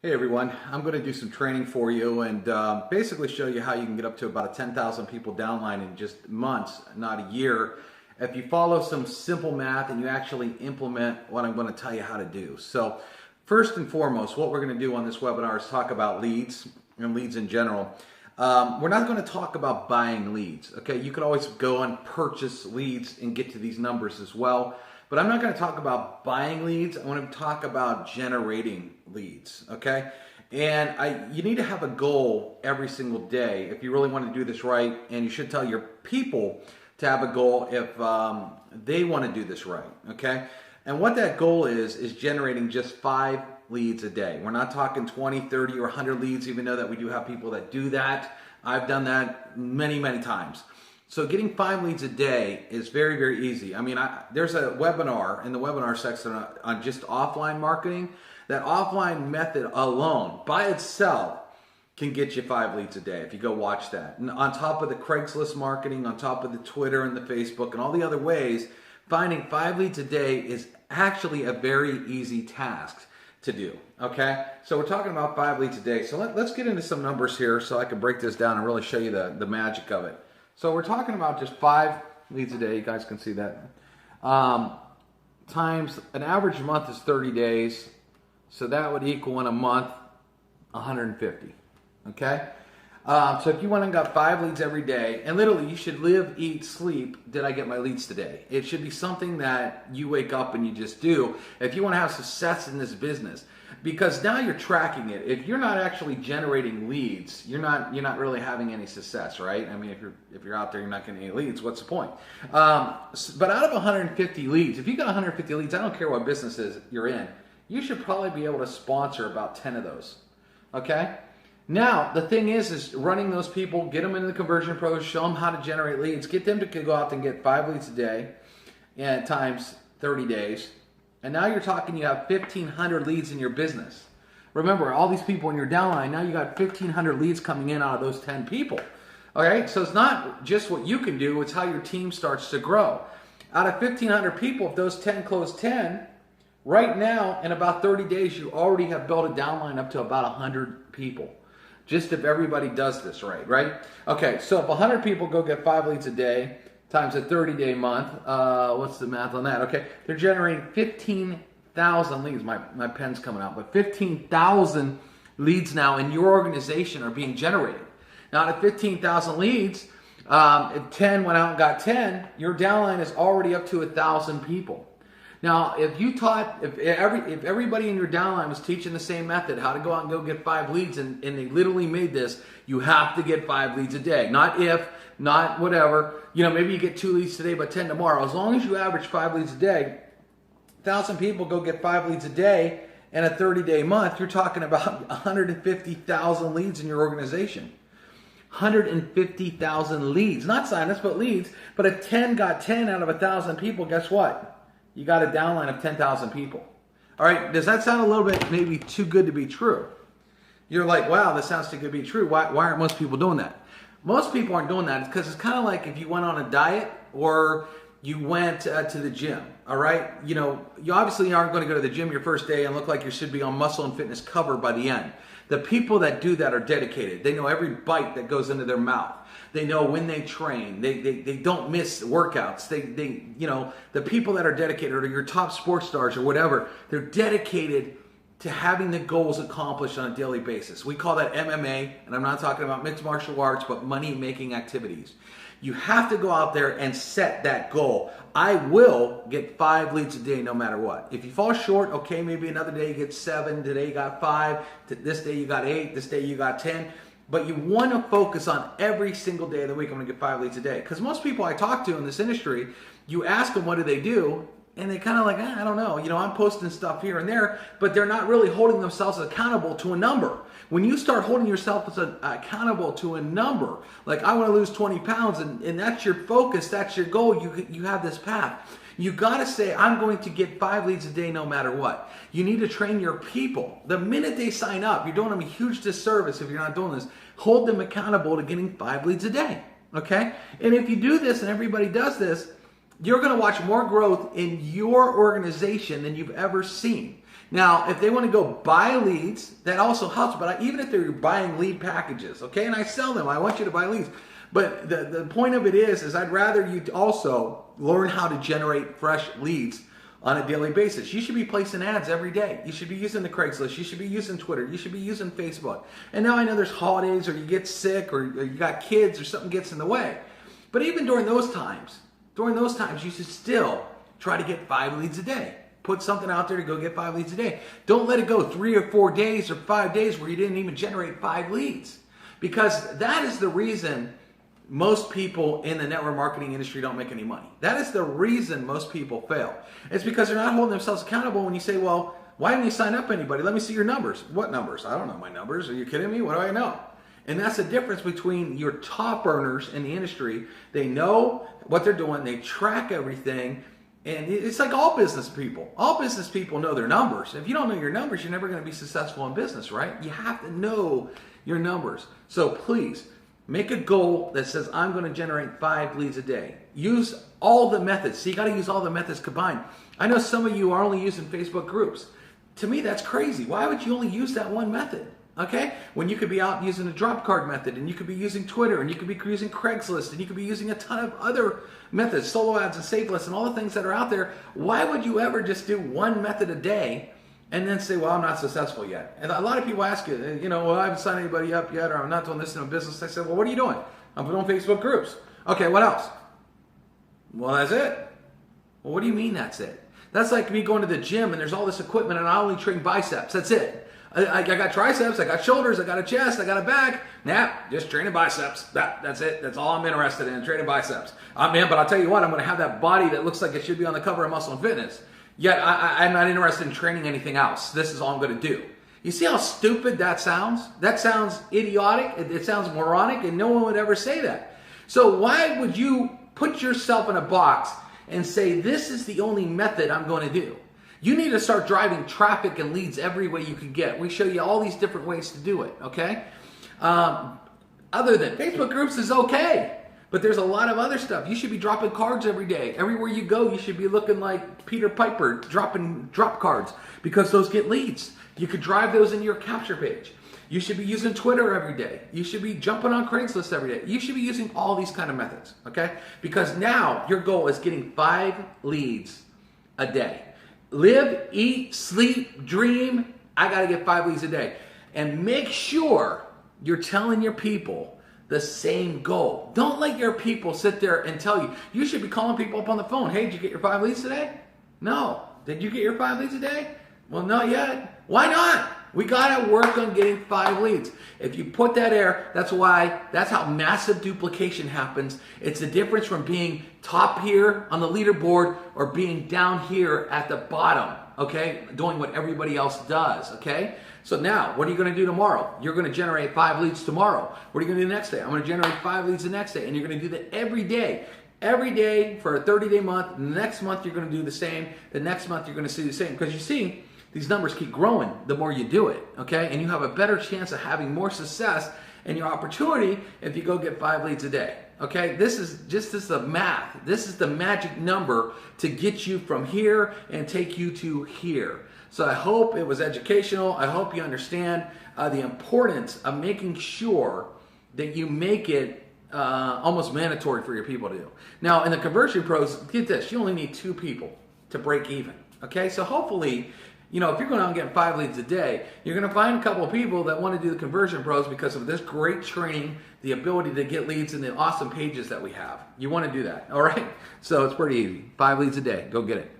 Hey everyone, I'm going to do some training for you and basically show you how you can get up to about a 10,000 people downline in just months, not a year, if you follow some simple math and you actually implement what I'm going to tell you how to do. So first and foremost, what we're going to do on this webinar is talk about leads and leads in general. We're not going to talk about buying leads. Okay, you could always go and purchase leads and get to these numbers as well. But I'm not going to talk about buying leads. I want to talk about generating leads, okay? And you need to have a goal every single day if you really want to do this right. And you should tell your people to have a goal if they want to do this right, okay? And what that goal is generating just 5 leads a day. We're not talking 20, 30, or 100 leads, even though that we do have people that do that. I've done that many, many times. So getting 5 leads a day is very, very easy. I mean, there's a webinar in the webinar section on just offline marketing. That offline method alone, by itself, can get you 5 leads a day if you go watch that. And on top of the Craigslist marketing, on top of the Twitter and the Facebook and all the other ways, finding 5 leads a day is actually a very easy task to do, okay? So we're talking about 5 leads a day. So let's get into some numbers here so I can break this down and really show you the magic of it. So we're talking about just 5 leads a day. You guys can see that. Times an average month is 30 days. So that would equal in a month 150. Okay? So if you went and got 5 leads every day, and literally you should live, eat, sleep, did I get my leads today? It should be something that you wake up and you just do if you want to have success in this business. Because now you're tracking it. If you're not actually generating leads, you're not really having any success, right? I mean, if you're out there, you're not getting any leads. What's the point? But out of 150 leads, if you got 150 leads, I don't care what businesses you're in, you should probably be able to sponsor about 10 of those. Okay? Now, the thing is running those people, get them into the conversion pros, show them how to generate leads, get them to go out and get 5 leads a day and times 30 days. And now you're talking, you have 1,500 leads in your business. Remember, all these people in your downline, now you got 1,500 leads coming in out of those 10 people. Okay, so it's not just what you can do, it's how your team starts to grow. Out of 1,500 people, if those 10 close 10, right now, in about 30 days, you already have built a downline up to about 100 people. Just if everybody does this right? Okay, so if 100 people go get 5 leads a day, times a 30-day month, what's the math on that? Okay, they're generating 15,000 leads. My pen's coming out, but 15,000 leads now in your organization are being generated. Now, out of 15,000 leads, if 10 went out and got 10, your downline is already up to 1,000 people. Now, if everybody in your downline was teaching the same method, how to go out and go get 5 leads, and they literally made this, you have to get 5 leads a day. Not whatever. You know, maybe you get 2 leads today, but 10 tomorrow. As long as you average 5 leads a day, 1,000 people go get 5 leads a day in a 30-day month, you're talking about 150,000 leads in your organization. 150,000 leads. Not sign-ups, but leads. But if 10 got 10 out of 1,000 people, guess what? You got a downline of 10,000 people. All right, does that sound a little bit maybe too good to be true? You're like, wow, this sounds too good to be true. Why aren't most people doing that? Most people aren't doing that because it's kind of like if you went on a diet or you went to the gym, all right? You know, you obviously aren't going to go to the gym your first day and look like you should be on Muscle and Fitness cover by the end. The people that do that are dedicated. They know every bite that goes into their mouth. They know when they train. They don't miss workouts. You know, the people that are dedicated, or your top sports stars or whatever, they're dedicated to having the goals accomplished on a daily basis. We call that MMA, and I'm not talking about mixed martial arts, but money-making activities. You have to go out there and set that goal. I will get 5 leads a day no matter what. If you fall short, okay, maybe another day you get 7, today you got 5, this day you got 8, this day you got 10. But you want to focus on every single day of the week, I'm going to get 5 leads a day. Because most people I talk to in this industry, you ask them what do they do, and they kind of like, I don't know. You know, I'm posting stuff here and there, but they're not really holding themselves accountable to a number. When you start holding yourself accountable to a number, like I want to lose 20 pounds, and that's your focus, that's your goal, you have this path. You got to say, I'm going to get 5 leads a day no matter what. You need to train your people. The minute they sign up, you're doing them a huge disservice if you're not doing this. Hold them accountable to getting 5 leads a day, okay? And if you do this and everybody does this, you're going to watch more growth in your organization than you've ever seen. Now, if they want to go buy leads, that also helps. But even if they're buying lead packages, okay, and I sell them, I want you to buy leads. But the point of it is I'd rather you also learn how to generate fresh leads on a daily basis. You should be placing ads every day. You should be using the Craigslist. You should be using Twitter. You should be using Facebook. And now I know there's holidays, or you get sick, or you got kids, or something gets in the way. But even during those times, you should still try to get 5 leads a day. Put something out there to go get 5 leads a day. Don't let it go 3 or 4 days or 5 days where you didn't even generate 5 leads. Because that is the reason most people in the network marketing industry don't make any money. That is the reason most people fail. It's because they're not holding themselves accountable when you say, well, why didn't you sign up anybody? Let me see your numbers. What numbers? I don't know my numbers. Are you kidding me? What do I know? And that's the difference between your top earners in the industry. They know what they're doing. They track everything. And it's like all business people. All business people know their numbers. If you don't know your numbers, you're never going to be successful in business, right? You have to know your numbers. So please, make a goal that says, I'm going to generate 5 leads a day. Use all the methods. So you got to use all the methods combined. I know some of you are only using Facebook groups. To me, that's crazy. Why would you only use that one method? Okay? When you could be out using the drop card method, and you could be using Twitter, and you could be using Craigslist, and you could be using a ton of other methods, solo ads and safe lists, and all the things that are out there. Why would you ever just do one method a day and then say, well, I'm not successful yet? And a lot of people ask you, well, I haven't signed anybody up yet, or I'm not doing this in a business. I said, well, what are you doing? I'm doing Facebook groups. Okay, what else? Well, that's it. Well, what do you mean that's it? That's like me going to the gym and there's all this equipment and I only train biceps. That's it. I got triceps, I got shoulders, I got a chest, I got a back. Nah, just training biceps. That's it. That's all I'm interested in, training biceps. Man, but I'll tell you what, I'm going to have that body that looks like it should be on the cover of Muscle and Fitness. Yet I'm not interested in training anything else. This is all I'm going to do. You see how stupid that sounds? That sounds idiotic. It sounds moronic, and no one would ever say that. So why would you put yourself in a box and say, this is the only method I'm going to do? You need to start driving traffic and leads every way you can get. We show you all these different ways to do it, okay? Other than Facebook groups is okay, but there's a lot of other stuff. You should be dropping cards every day. Everywhere you go, you should be looking like Peter Piper, dropping drop cards, because those get leads. You could drive those into your capture page. You should be using Twitter every day. You should be jumping on Craigslist every day. You should be using all these kind of methods, okay? Because now your goal is getting 5 leads a day. Live, eat, sleep, dream. I got to get 5 leads a day. And make sure you're telling your people the same goal. Don't let your people sit there and tell you. You should be calling people up on the phone. Hey, did you get your 5 leads today? No. Did you get your 5 leads a day? Well, not yet. Why not? We got to work on getting 5 leads. If you put that there, that's how massive duplication happens. It's the difference from being top here on the leaderboard or being down here at the bottom, okay? Doing what everybody else does, okay? So now, what are you going to do tomorrow? You're going to generate 5 leads tomorrow. What are you going to do the next day? I'm going to generate 5 leads the next day. And you're going to do that every day. Every day for a 30-day month. The next month, you're going to do the same. The next month, you're going to see the same. Because you see, these numbers keep growing the more you do it, okay? And you have a better chance of having more success in your opportunity if you go get 5 leads a day, okay? This is the math. This is the magic number to get you from here and take you to here. So I hope it was educational. I hope you understand the importance of making sure that you make it almost mandatory for your people to do. Now, in the conversion pros, get this, you only need 2 people to break even, okay? So hopefully, if you're going out and getting 5 leads a day, you're going to find a couple of people that want to do the conversion pros because of this great training, the ability to get leads, and the awesome pages that we have. You want to do that, all right? So it's pretty easy. 5 leads a day. Go get it.